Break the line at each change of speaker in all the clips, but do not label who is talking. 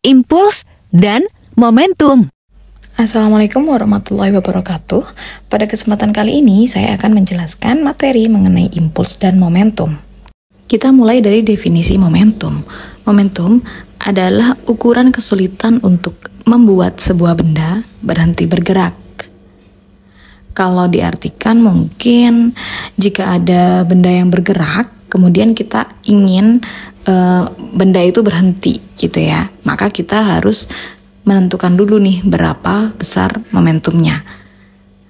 impuls, dan momentum.
Assalamualaikum warahmatullahi wabarakatuh. Pada kesempatan kali ini saya akan menjelaskan materi mengenai impuls dan momentum. Kita mulai dari definisi momentum. Momentum adalah ukuran kesulitan untuk membuat sebuah benda berhenti bergerak. Kalau diartikan mungkin jika ada benda yang bergerak, kemudian kita ingin benda itu berhenti gitu ya, maka kita harus menentukan dulu nih berapa besar momentumnya.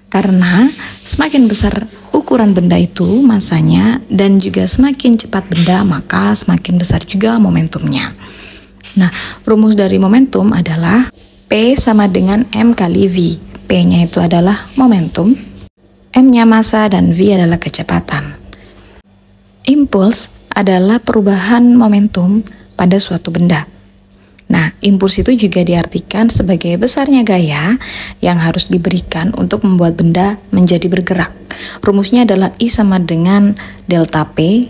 Karena semakin besar ukuran benda itu masanya dan juga semakin cepat benda, maka semakin besar juga momentumnya. Nah, rumus dari momentum adalah P sama dengan M kali V. P-nya itu adalah momentum, M-nya massa, dan V adalah kecepatan. Impuls adalah perubahan momentum pada suatu benda. Nah, impuls itu juga diartikan sebagai besarnya gaya yang harus diberikan untuk membuat benda menjadi bergerak. Rumusnya adalah I sama dengan delta P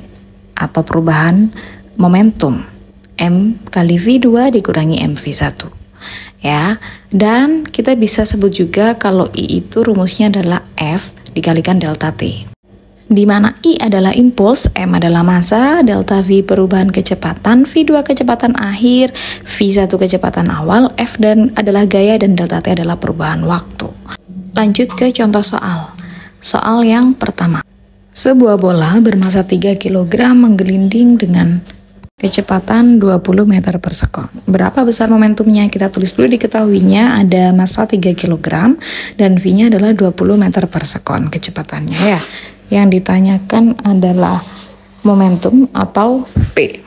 atau perubahan momentum. M kali V2 dikurangi MV1. Ya, dan kita bisa sebut juga kalau I itu rumusnya adalah F dikalikan delta T. Di mana I adalah impuls, M adalah massa, delta V perubahan kecepatan, V2 kecepatan akhir, V1 kecepatan awal, F dan adalah gaya, dan delta T adalah perubahan waktu. Lanjut ke contoh soal. Soal yang pertama. Sebuah bola bermassa 3 kg menggelinding dengan kecepatan 20 meter per sekon. Berapa besar momentumnya? Kita tulis dulu diketahuinya ada massa 3 kg dan V-nya adalah 20 meter per sekon kecepatannya ya. Yang ditanyakan adalah momentum atau P.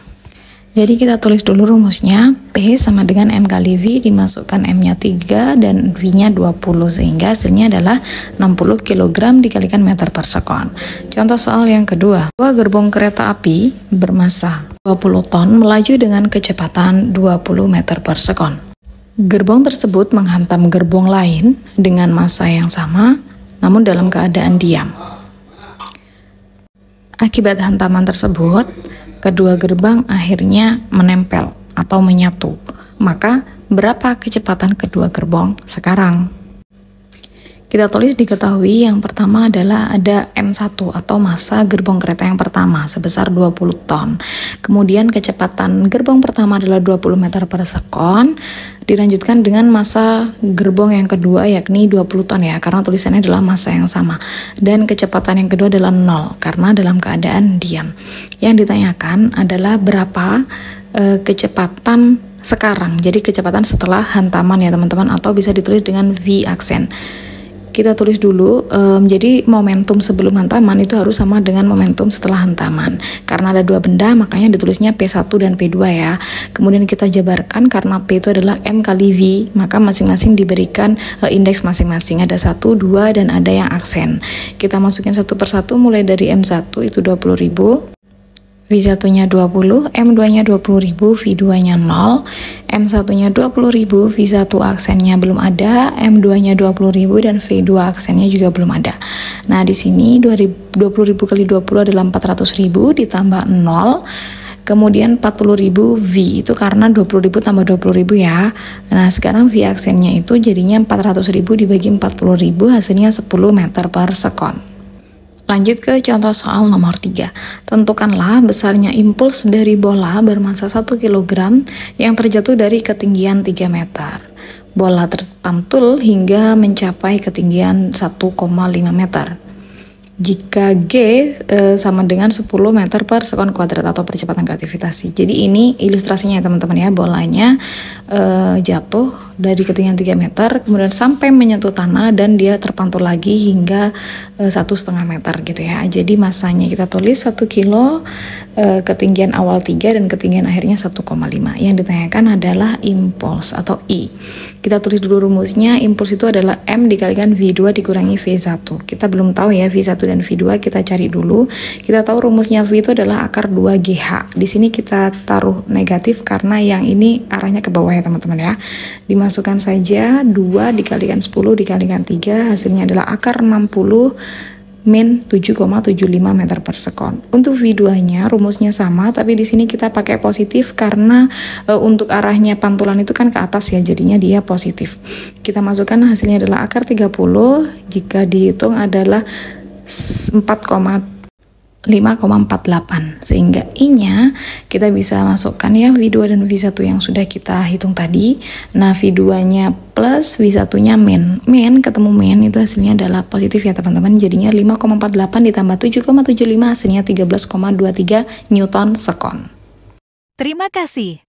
Jadi kita tulis dulu rumusnya. P sama dengan M kali V, dimasukkan M-nya 3 dan V-nya 20, sehingga hasilnya adalah 60 kg dikalikan meter per sekon. Contoh soal yang kedua. Sebuah gerbong kereta api bermassa 20 ton melaju dengan kecepatan 20 meter per sekon. Gerbong tersebut menghantam gerbong lain dengan massa yang sama, namun dalam keadaan diam. Akibat hantaman tersebut, kedua gerbang akhirnya menempel atau menyatu. Maka, berapa kecepatan kedua gerbong sekarang? Kita tulis diketahui yang pertama adalah ada M1 atau massa gerbong kereta yang pertama sebesar 20 ton. Kemudian kecepatan gerbong pertama adalah 20 meter per sekon. Dilanjutkan dengan massa gerbong yang kedua yakni 20 ton ya, karena tulisannya adalah massa yang sama. Dan kecepatan yang kedua adalah 0 karena dalam keadaan diam. Yang ditanyakan adalah berapa kecepatan sekarang. Jadi kecepatan setelah hantaman ya teman-teman, atau bisa ditulis dengan V aksen. Kita tulis dulu, jadi momentum sebelum hantaman itu harus sama dengan momentum setelah hantaman. Karena ada dua benda, makanya ditulisnya P1 dan P2 ya. Kemudian kita jabarkan karena P itu adalah M kali V, maka masing-masing diberikan indeks masing-masing. Ada 1, 2, dan ada yang aksen. Kita masukin satu persatu mulai dari M1 itu 20.000. V1-nya 20, M2-nya 20.000, V2-nya 0, M1-nya 20.000, V1 aksennya belum ada, M2-nya 20.000, dan V2 aksennya juga belum ada. Nah, di sini 20.000 kali 20 adalah 400.000 ditambah 0, kemudian 40.000 V, itu karena 20.000 tambah 20.000 ya. Nah, sekarang V aksennya itu jadinya 400.000 dibagi 40.000, hasilnya 10 meter per sekon. Lanjut ke contoh soal nomor 3. Tentukanlah besarnya impuls dari bola bermassa 1 kg yang terjatuh dari ketinggian 3 meter. Bola terpantul hingga mencapai ketinggian 1,5 meter. Jika G sama dengan 10 meter per sekon kuadrat atau percepatan gravitasi. Jadi ini ilustrasinya ya teman-teman ya, bolanya jatuh dari ketinggian 3 meter kemudian sampai menyentuh tanah dan dia terpantul lagi hingga 1,5 meter gitu ya. Jadi masanya kita tulis 1 kilo, ketinggian awal 3 dan ketinggian akhirnya 1,5. Yang ditanyakan adalah impuls atau I. Kita tulis dulu rumusnya. Impuls itu adalah M dikalikan V2 dikurangi V1. Kita belum tahu ya V1 dan V2, kita cari dulu. Kita tahu rumusnya V itu adalah akar 2GH. Di sini kita taruh negatif karena yang ini arahnya ke bawah ya teman-teman ya. Dimasukkan saja 2 dikalikan 10 dikalikan 3, hasilnya adalah akar 60 min 7,75 meter per sekon. Untuk V2-nya rumusnya sama, tapi di sini kita pakai positif karena untuk arahnya pantulan itu kan ke atas ya, jadinya dia positif. Kita masukkan hasilnya adalah akar 30, jika dihitung adalah 5,48, sehingga I-nya kita bisa masukkan ya V2 dan V1 yang sudah kita hitung tadi. Nah, V2-nya plus V1-nya min ketemu min, itu hasilnya adalah positif ya teman-teman, jadinya 5,48 ditambah 7,75 hasilnya 13,23 Newton sekon.
Terima kasih.